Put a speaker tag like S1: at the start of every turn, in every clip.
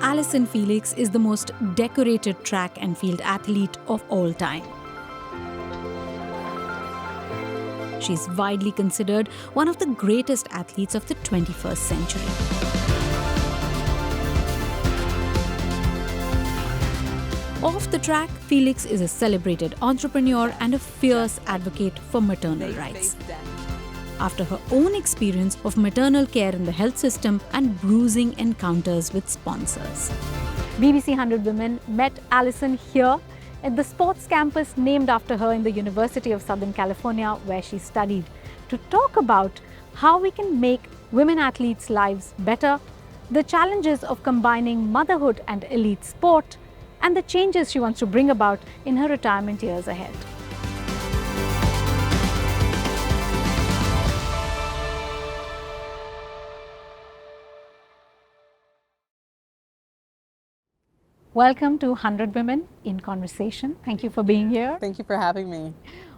S1: Allyson Felix is the most decorated track and field athlete of all time. She's widely considered one of the greatest athletes of the 21st century. Off the track, Felix is a celebrated entrepreneur and a fierce advocate for maternal rights. After her own experience of maternal care in the health system and bruising encounters with sponsors. BBC 100 Women met Allyson here at the sports campus named after her in the University of Southern California, where she studied, to talk about how we can make women athletes' lives better, the challenges of combining motherhood and elite sport, and the changes she wants to bring about in her retirement years ahead. Welcome to 100 Women in Conversation. Thank you for being here.
S2: Thank you for having me.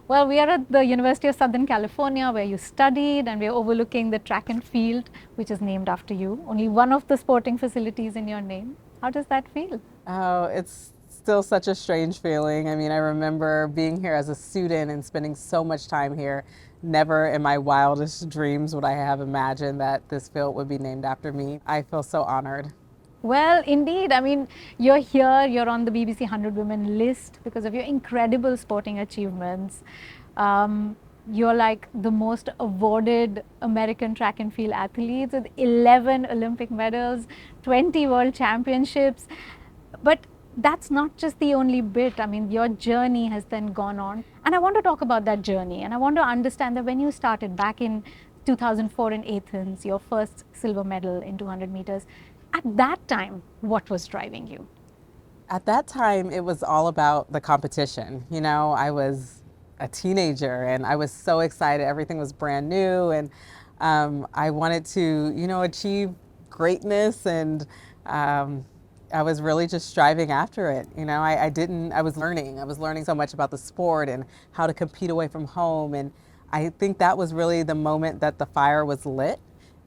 S1: Well, we are at the University of Southern California, where you studied, and we're overlooking the track and field, which is named after you. Only one of the sporting facilities in your name. How does that feel?
S2: Oh, it's still such a strange feeling. I mean, I remember being here as a student and spending so much time here. Never in my wildest dreams would I have imagined that this field would be named after me. I feel so honored.
S1: Well, indeed. I mean, you're here, you're on the BBC 100 Women list because of your incredible sporting achievements. You're like the most awarded American track and field athletes with 11 Olympic medals, 20 world championships. But that's not just the only bit. I mean, your journey has then gone on. And I want to talk about that journey. And I want to understand that when you started back in 2004 in Athens, your first silver medal in 200 meters, at that time, what was driving you?
S2: At that time, it was all about the competition. You know, I was a teenager and I was so excited. Everything was brand new and I wanted to, achieve greatness and I was really just striving after it. You know, I was learning so much about the sport and how to compete away from home. And I think that was really the moment that the fire was lit.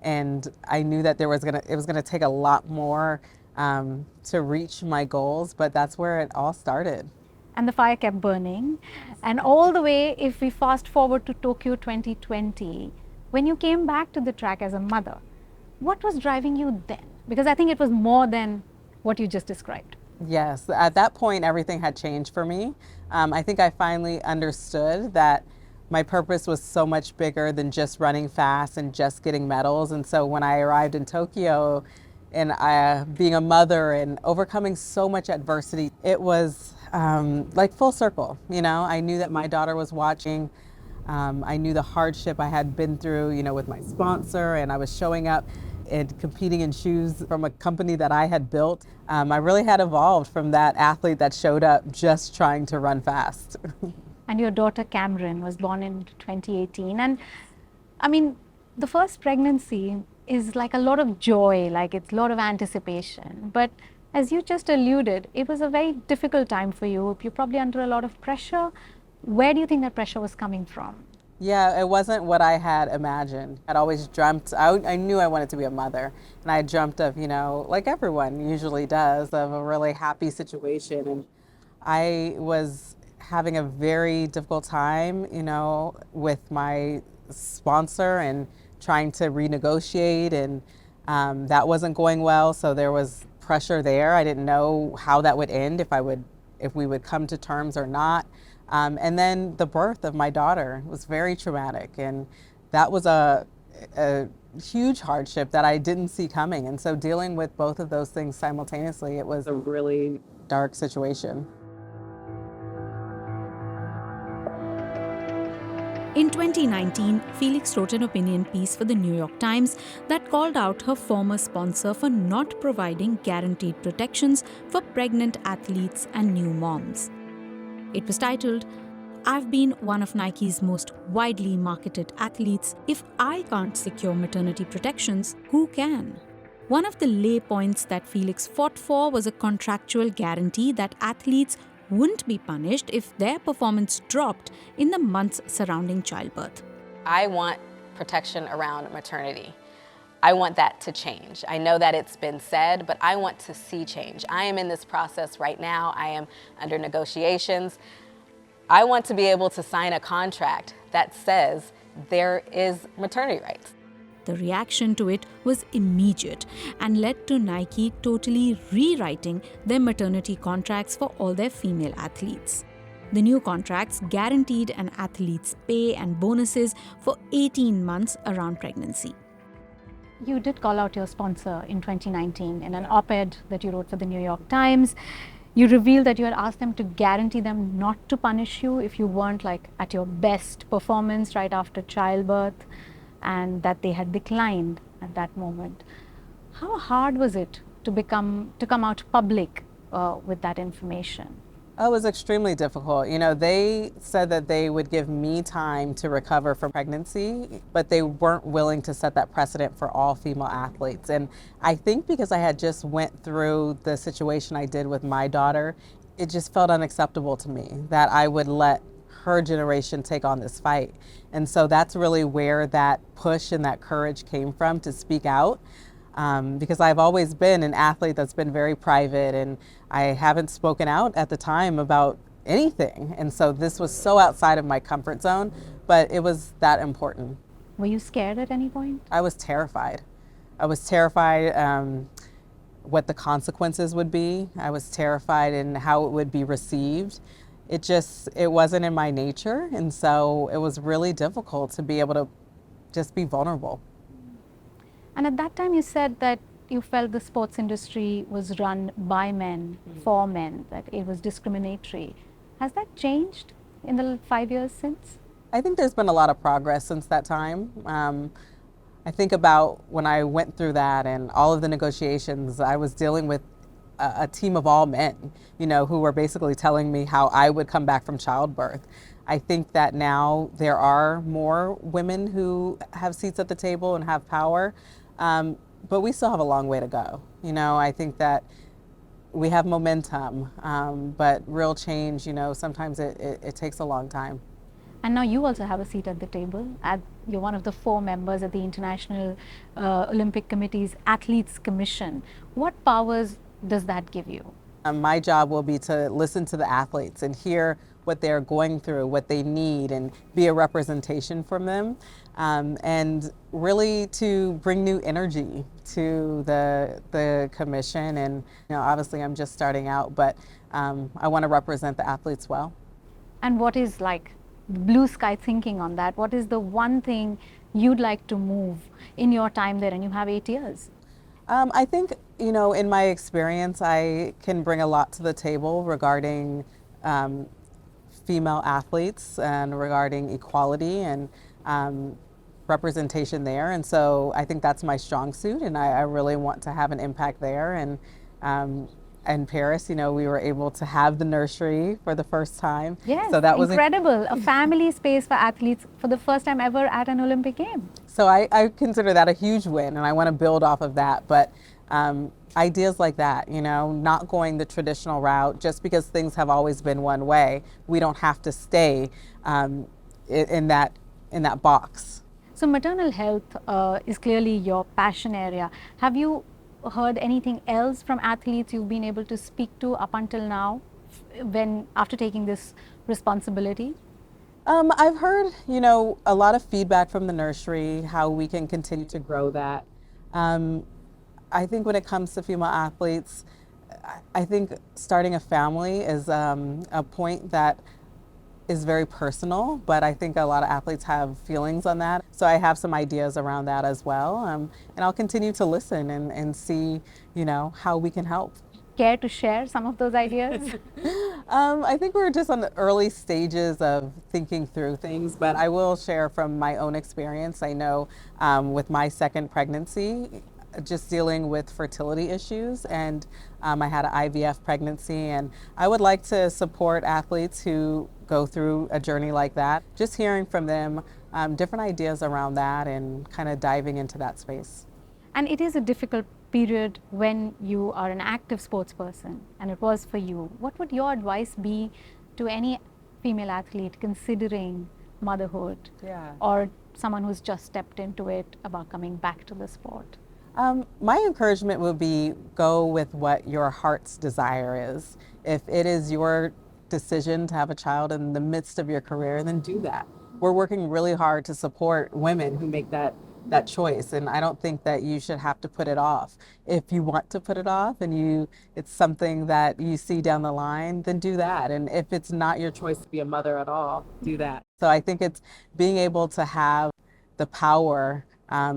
S2: And I knew that it was gonna take a lot more to reach my goals, but that's where it all started.
S1: And the fire kept burning. And all the way, if we fast forward to Tokyo 2020, when you came back to the track as a mother, what was driving you then? Because I think it was more than what you just described.
S2: Yes, at that point, everything had changed for me. I think I finally understood that my purpose was so much bigger than just running fast and just getting medals. And so when I arrived in Tokyo and being a mother and overcoming so much adversity, it was like full circle. You know, I knew that my daughter was watching. I knew the hardship I had been through, with my sponsor, and I was showing up and competing in shoes from a company that I had built. I really had evolved from that athlete that showed up just trying to run fast.
S1: And your daughter Cameron was born in 2018. And I mean, the first pregnancy is like a lot of joy, like it's a lot of anticipation. But as you just alluded, it was a very difficult time for you. You're probably under a lot of pressure. Where do you think that pressure was coming from?
S2: Yeah, it wasn't what I had imagined. I'd always dreamt, I knew I wanted to be a mother. And I dreamt of, like everyone usually does, of a really happy situation. And I was having a very difficult time, with my sponsor and trying to renegotiate, and that wasn't going well. So there was pressure there. I didn't know how that would end, if we would come to terms or not. And then the birth of my daughter was very traumatic, and that was a huge hardship that I didn't see coming. And so dealing with both of those things simultaneously, it was a really dark situation.
S1: In 2019, Felix wrote an opinion piece for the New York Times that called out her former sponsor for not providing guaranteed protections for pregnant athletes and new moms. It was titled, "I've been one of Nike's most widely marketed athletes. If I can't secure maternity protections, who can?" One of the lay points that Felix fought for was a contractual guarantee that athletes wouldn't be punished if their performance dropped in the months surrounding childbirth.
S3: I want protection around maternity. I want that to change. I know that it's been said, but I want to see change. I am in this process right now. I am under negotiations. I want to be able to sign a contract that says there is maternity rights.
S1: The reaction to it was immediate and led to Nike totally rewriting their maternity contracts for all their female athletes. The new contracts guaranteed an athlete's pay and bonuses for 18 months around pregnancy.
S4: You did call out your sponsor in 2019 in an op-ed that you wrote for the New York Times. You revealed that you had asked them to guarantee them not to punish you if you weren't like at your best performance right after childbirth, and that they had declined at that moment. How hard was it to come out public with that information?
S2: Oh, it was extremely difficult. You know, they said that they would give me time to recover from pregnancy, but they weren't willing to set that precedent for all female athletes. And I think because I had just went through the situation I did with my daughter, it just felt unacceptable to me that I would let her generation take on this fight. And so that's really where that push and that courage came from to speak out. Because I've always been an athlete that's been very private, and I haven't spoken out at the time about anything. And so this was so outside of my comfort zone, but it was that important.
S4: Were you scared at any point?
S2: I was terrified. I was terrified what the consequences would be. I was terrified in how it would be received. It wasn't in my nature, and so it was really difficult to be able to just be vulnerable.
S4: And at that time you said that you felt the sports industry was run by men, for men, that it was discriminatory. Has that changed in the 5 years since?
S2: I think there's been a lot of progress since that time. I think about when I went through that and all of the negotiations, I was dealing with a team of all men, you know, who were basically telling me how I would come back from childbirth. I think that now there are more women who have seats at the table and have power, but we still have a long way to go. You know, I think that we have momentum, but real change, you know, sometimes it takes a long time.
S4: And now you also have a seat at the table. You're one of the 4 members at the International Olympic Committee's Athletes Commission. What powers does that give you?
S2: My job will be to listen to the athletes and hear what they're going through, what they need, and be a representation from them, and really to bring new energy to the commission. And you know, obviously I'm just starting out, but I want to represent the athletes well.
S4: And what is like blue sky thinking on that? What is the one thing you'd like to move in your time there, and you have 8 years?
S2: I think, you know, in my experience, I can bring a lot to the table regarding female athletes and regarding equality and representation there. And so I think that's my strong suit, and I really want to have an impact there. And in Paris, you know, we were able to have the nursery for the first time.
S4: Yes,
S2: so that was
S4: incredible. A family space for athletes for the first time ever at an Olympic game.
S2: So I consider that a huge win, and I want to build off of that. But ideas like that, you know, not going the traditional route just because things have always been one way. We don't have to stay in that box.
S4: So maternal health is clearly your passion area. Have you heard anything else from athletes you've been able to speak to up until now, after taking this responsibility?
S2: I've heard, you know, a lot of feedback from the nursery, how we can continue to grow that. I think when it comes to female athletes, I think starting a family is a point that is very personal, but I think a lot of athletes have feelings on that. So I have some ideas around that as well. And I'll continue to listen and see, you know, how we can help.
S4: Care to share some of those ideas?
S2: I think we're just on the early stages of thinking through things, but I will share from my own experience. I know with my second pregnancy, just dealing with fertility issues, and I had an IVF pregnancy, and I would like to support athletes who go through a journey like that. Just hearing from them different ideas around that and kind of diving into that space.
S4: And it is a difficult period when you are an active sports person, and it was for you. What would your advice be to any female athlete considering motherhood,
S2: Yeah.
S4: or someone who's just stepped into it about coming back to the sport?
S2: My encouragement would be go with what your heart's desire is. If it is your decision to have a child in the midst of your career, then do that. We're working really hard to support women who make that choice, and I don't think that you should have to put it off. If you want to put it off and it's something that you see down the line, then do that. And if it's not your choice to be a mother at all, do that. So I think it's being able to have the power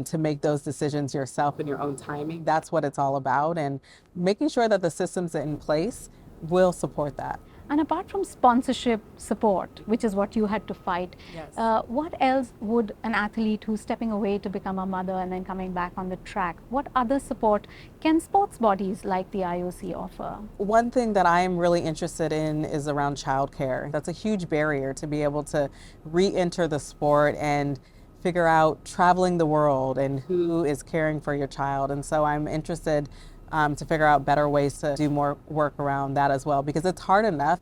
S2: to make those decisions yourself in your own timing. That's what it's all about, and making sure that the systems in place will support that.
S4: And apart from sponsorship support, which is what you had to fight,
S2: Yes.
S4: what else would an athlete who's stepping away to become a mother and then coming back on the track, what other support can sports bodies like the IOC offer?
S2: One thing that I'm really interested in is around childcare. That's a huge barrier to be able to re-enter the sport and figure out traveling the world and who is caring for your child. And so I'm interested to figure out better ways to do more work around that as well, because it's hard enough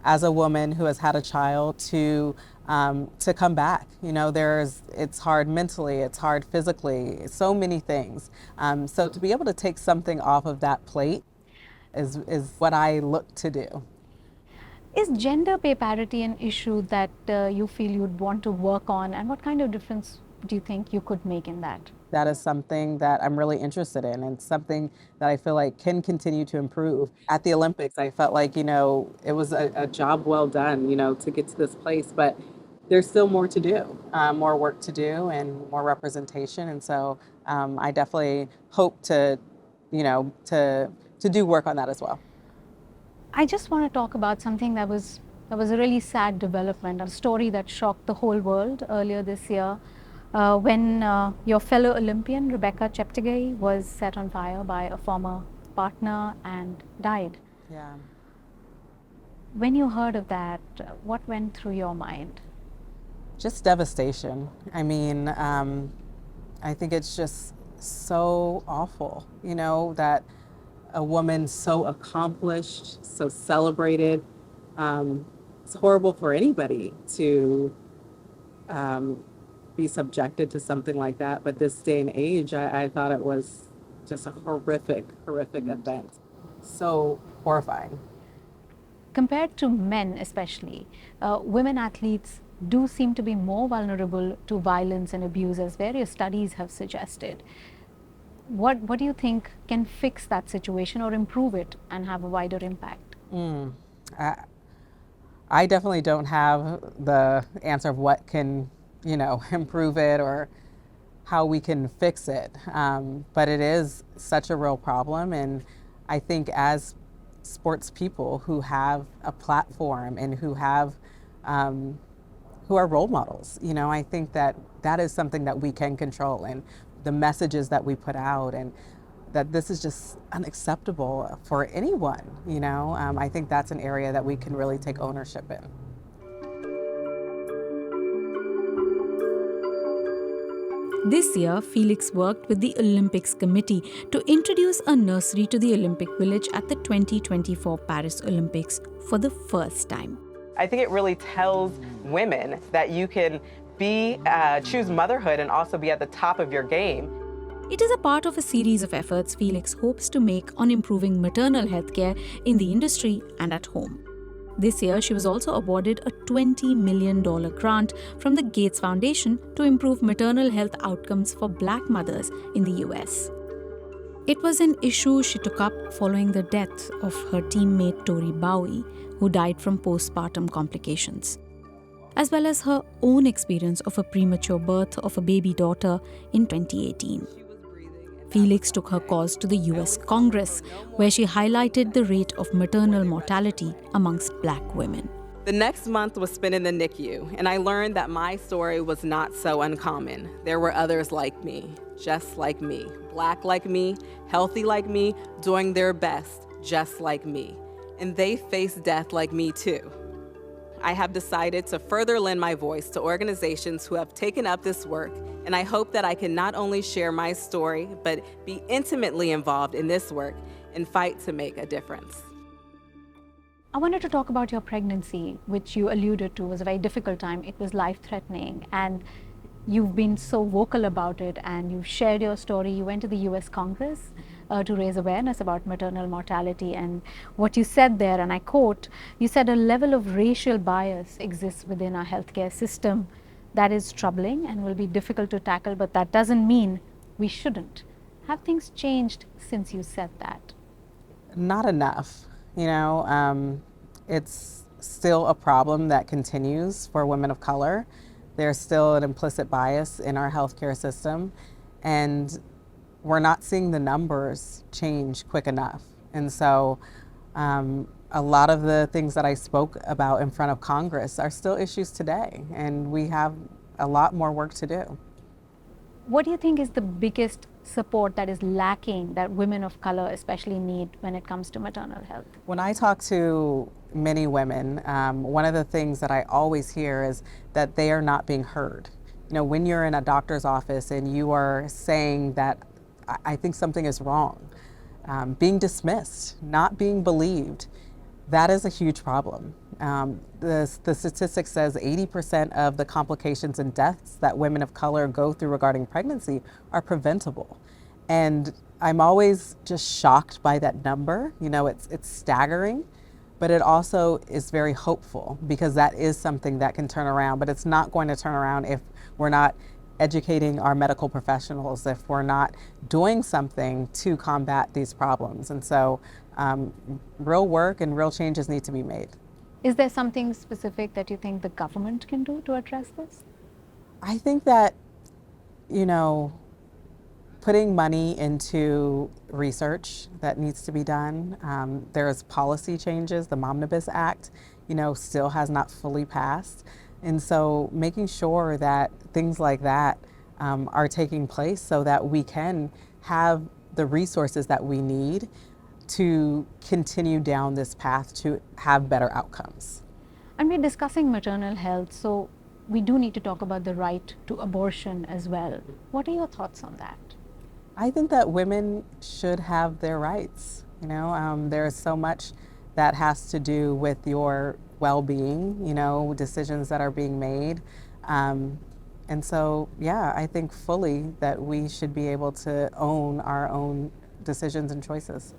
S2: as a woman who has had a child to come back. You know, it's hard mentally, it's hard physically, so many things. So to be able to take something off of that plate is what I look to do.
S4: Is gender pay parity an issue that you feel you'd want to work on, and what kind of difference do you think you could make in that?
S2: That is something that I'm really interested in, and something that I feel like can continue to improve. At the Olympics, I felt like, it was a job well done, to get to this place, but there's still more to do, more work to do and more representation. And so I definitely hope to do work on that as well.
S4: I just want to talk about something that was a really sad development, a story that shocked the whole world earlier this year. When your fellow Olympian, Rebecca Cheptegei, was set on fire by a former partner and died.
S2: Yeah.
S4: When you heard of that, what went through your mind?
S2: Just devastation. I mean, I think it's just so awful, that a woman so accomplished, so celebrated. It's horrible for anybody to be subjected to something like that. But this day and age, I thought it was just a horrific event. So horrifying.
S4: Compared to men especially, women athletes do seem to be more vulnerable to violence and abuse, as various studies have suggested. What do you think can fix that situation or improve it and have a wider impact?
S2: I definitely don't have the answer of what can improve it or how we can fix it. But it is such a real problem. And I think as sports people who have a platform and who are role models, I think that is something that we can control, and the messages that we put out, and that this is just unacceptable for anyone. I think that's an area that we can really take ownership in.
S1: This year, Felix worked with the Olympics Committee to introduce a nursery to the Olympic Village at the 2024 Paris Olympics for the first time.
S2: I think it really tells women that you can choose motherhood and also be at the top of your game.
S1: It is a part of a series of efforts Felix hopes to make on improving maternal health care in the industry and at home. This year, she was also awarded a $20 million grant from the Gates Foundation to improve maternal health outcomes for Black mothers in the US. It was an issue she took up following the death of her teammate Tori Bowie, who died from postpartum complications, as well as her own experience of a premature birth of a baby daughter in 2018. Felix took her cause to the US Congress, where she highlighted the rate of maternal mortality amongst Black women.
S2: The next month was spent in the NICU, and I learned that my story was not so uncommon. There were others like me, just like me, Black like me, healthy like me, doing their best, just like me. And they faced death like me too. I have decided to further lend my voice to organizations who have taken up this work, and I hope that I can not only share my story, but be intimately involved in this work and fight to make a difference.
S4: I wanted to talk about your pregnancy, which you alluded to was a very difficult time. It was life-threatening, and you've been so vocal about it and you've shared your story. You went to the US Congress to raise awareness about maternal mortality, and what you said there, and I quote, you said a level of racial bias exists within our healthcare system that is troubling and will be difficult to tackle, but that doesn't mean we shouldn't. Have things changed since you said that?
S2: Not enough. It's still a problem that continues for women of color. There's still an implicit bias in our healthcare system, and we're not seeing the numbers change quick enough. And so a lot of the things that I spoke about in front of Congress are still issues today, and we have a lot more work to do.
S4: What do you think is the biggest support that is lacking that women of color especially need when it comes to maternal health?
S2: When I talk to many women, one of the things that I always hear is that they are not being heard. When you're in a doctor's office and you are saying that I think something is wrong, being dismissed, not being believed, that is a huge problem. The statistic says 80% of the complications and deaths that women of color go through regarding pregnancy are preventable. And I'm always just shocked by that number. It's staggering, but it also is very hopeful because that is something that can turn around, but it's not going to turn around if we're not educating our medical professionals, if we're not doing something to combat these problems. And so real work and real changes need to be made.
S4: Is there something specific that you think the government can do to address this?
S2: I think that, putting money into research that needs to be done. There's policy changes. The Omnibus Act, still has not fully passed. And so making sure that things like that are taking place so that we can have the resources that we need to continue down this path to have better outcomes.
S4: And we're discussing maternal health, so we do need to talk about the right to abortion as well. What are your thoughts on that?
S2: I think that women should have their rights. There's so much that has to do with your well-being, decisions that are being made. And so, I think fully that we should be able to own our own decisions and choices.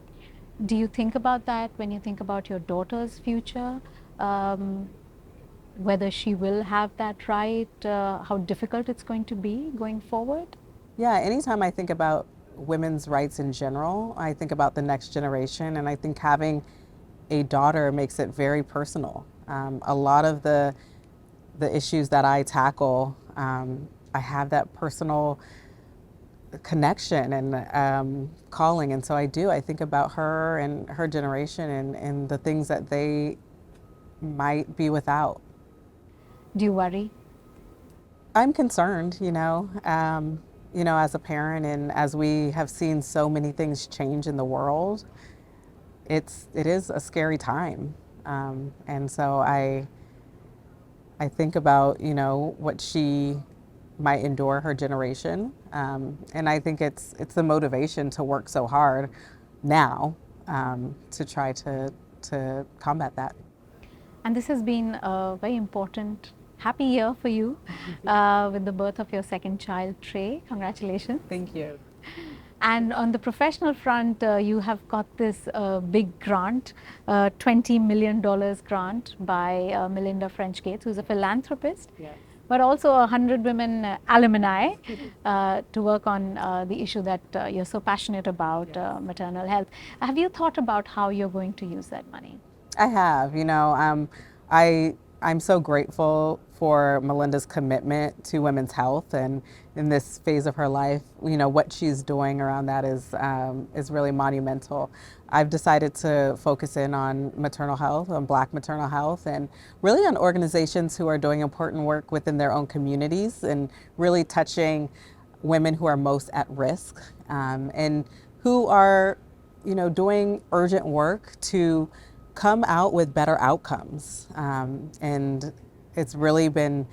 S4: Do you think about that when you think about your daughter's future? Whether she will have that right, how difficult it's going to be going forward?
S2: Yeah, anytime I think about women's rights in general, I think about the next generation, and I think having a daughter makes it very personal. A lot of the issues that I tackle, I have that personal connection and calling, and so I think about her and her generation and the things that they might be without.
S4: Do you worry?
S2: I'm concerned, as a parent, and as we have seen so many things change in the world, it is a scary time. And so I think about, what she might endure, her generation. And I think it's the motivation to work so hard now to try to combat that.
S4: And this has been a very important, happy year for you with the birth of your second child, Trey. Congratulations.
S2: Thank you.
S4: And on the professional front, you have got this big grant, $20 million grant by Melinda French Gates, who's a philanthropist,
S2: Yes.
S4: but also 100 women alumni to work on the issue that you're so passionate about,
S2: Yes.
S4: maternal health. Have you thought about how you're going to use that money?
S2: I have, I'm so grateful for Melinda's commitment to women's health, and in this phase of her life, what she's doing around that is really monumental. I've decided to focus in on maternal health, on Black maternal health, and really on organizations who are doing important work within their own communities and really touching women who are most at risk and who are, doing urgent work to come out with better outcomes. And it's really been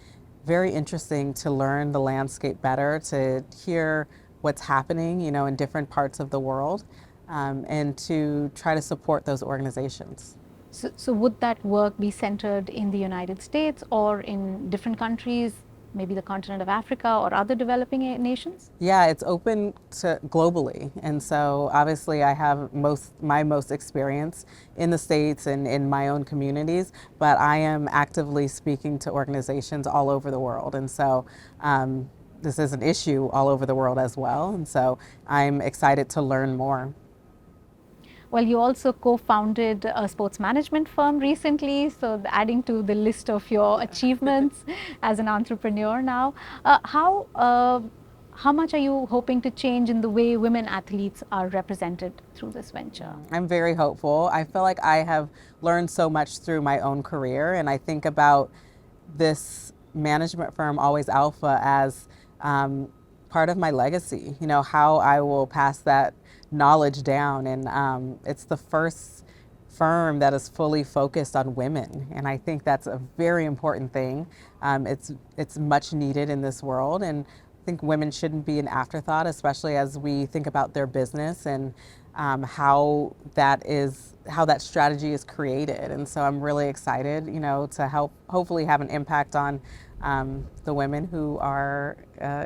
S2: very interesting to learn the landscape better, to hear what's happening, in different parts of the world, and to try to support those organizations.
S4: So would that work be centered in the United States or in different countries? maybe the continent of Africa or other developing nations?
S2: Yeah, it's open to globally. And so obviously I have my most experience in the States and in my own communities, but I am actively speaking to organizations all over the world. And so this is an issue all over the world as well. And so I'm excited to learn more.
S4: Well, you also co-founded a sports management firm recently, so adding to the list of your achievements as an entrepreneur now. How much are you hoping to change in the way women athletes are represented through this venture?
S2: I'm very hopeful. I feel like I have learned so much through my own career, and I think about this management firm, Always Alpha, as part of my legacy, you know, how I will pass that knowledge down. And it's the first firm that is fully focused on women. And I think that's a very important thing. It's much needed in this world. And I think women shouldn't be an afterthought, especially as we think about their business and how that strategy is created. And so I'm really excited, you know, to help hopefully have an impact on the women who are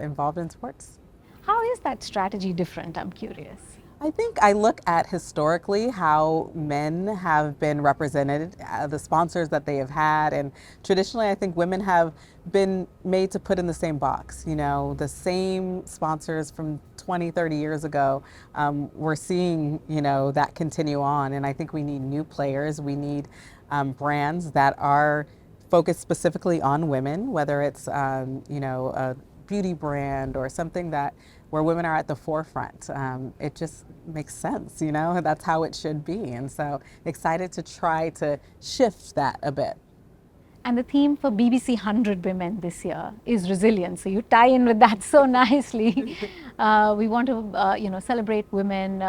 S2: involved in sports.
S4: How is that strategy different? I'm curious.
S2: I think I look at historically how men have been represented, the sponsors that they have had, and traditionally I think women have been made to put in the same box. You know, the same sponsors from 20, 30 years ago, we're seeing, you know, that continue on, and I think we need new players. We need brands that are focused specifically on women, whether it's, you know, a beauty brand or something where women are at the forefront. It just makes sense, you know, that's how it should be. And so excited to try to shift that a bit.
S4: And the theme for BBC 100 Women this year is resilience. So you tie in with that so nicely. We want to, you know, celebrate women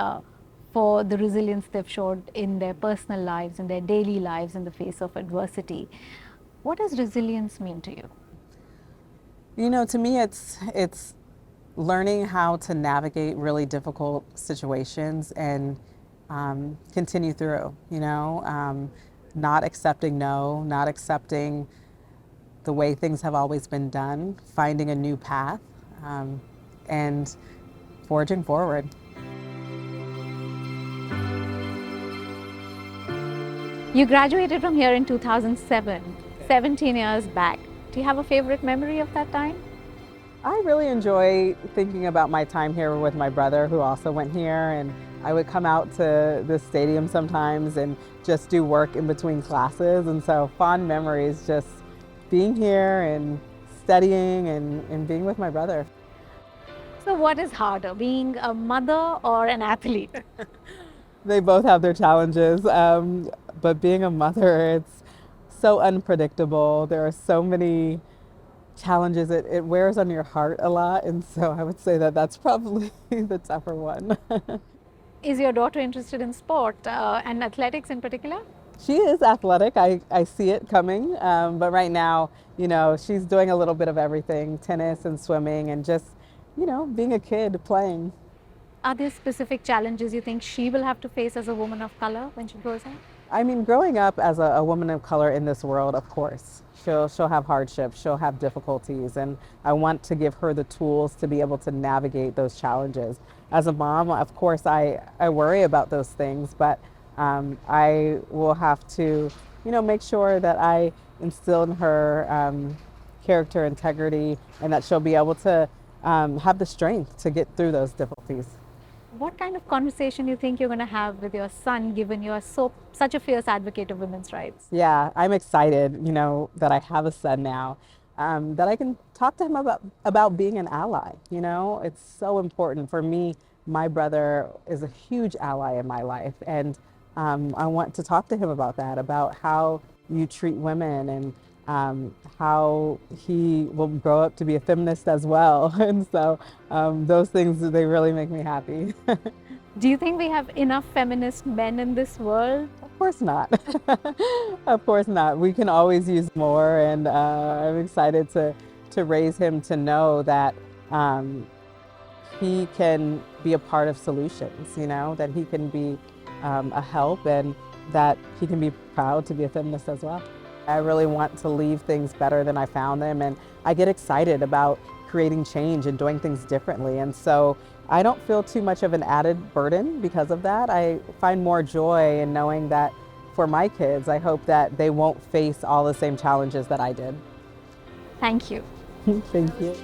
S4: for the resilience they've showed in their personal lives, in their daily lives in the face of adversity. What does resilience mean to you?
S2: You know, to me, it's learning how to navigate really difficult situations and continue through, you know, not accepting no, not accepting the way things have always been done, finding a new path, and forging forward.
S4: You graduated from here in 2007, 17 years back. Do you have a favorite memory of that time?
S2: I really enjoy thinking about my time here with my brother, who also went here, and I would come out to the stadium sometimes and just do work in between classes. And so fond memories, just being here and studying and being with my brother.
S4: So what is harder, being a mother or an athlete?
S2: They both have their challenges, but being a mother, it's so unpredictable. There are so many challenges. It wears on your heart a lot, and so I would say that that's probably the tougher one.
S4: Is your daughter interested in sport and athletics in particular?
S2: She is athletic. I see it coming, but right now, you know, she's doing a little bit of everything, tennis and swimming and just, you know, being a kid playing.
S4: Are there specific challenges you think she will have to face as a woman of color when she grows up?
S2: I mean, growing up as a woman of color in this world, of course, she'll have hardships, she'll have difficulties, and I want to give her the tools to be able to navigate those challenges. As a mom, of course, I worry about those things, but I will have to, you know, make sure that I instill in her character integrity and that she'll be able to have the strength to get through those difficulties.
S4: What kind of conversation you think you're going to have with your son, given you're such a fierce advocate of women's rights?
S2: Yeah, I'm excited, you know, that I have a son now, that I can talk to him about being an ally. You know, it's so important for me. My brother is a huge ally in my life, and I want to talk to him about that, about how you treat women and how he will grow up to be a feminist as well. And so those things, they really make me happy.
S4: Do you think we have enough feminist men in this world?
S2: Of course not. Of course not. We can always use more, and I'm excited to raise him to know that he can be a part of solutions, you know, that he can be a help, and that he can be proud to be a feminist as well. I really want to leave things better than I found them, and I get excited about creating change and doing things differently. And so I don't feel too much of an added burden because of that. I find more joy in knowing that for my kids, I hope that they won't face all the same challenges that I did.
S4: Thank you.
S2: Thank you.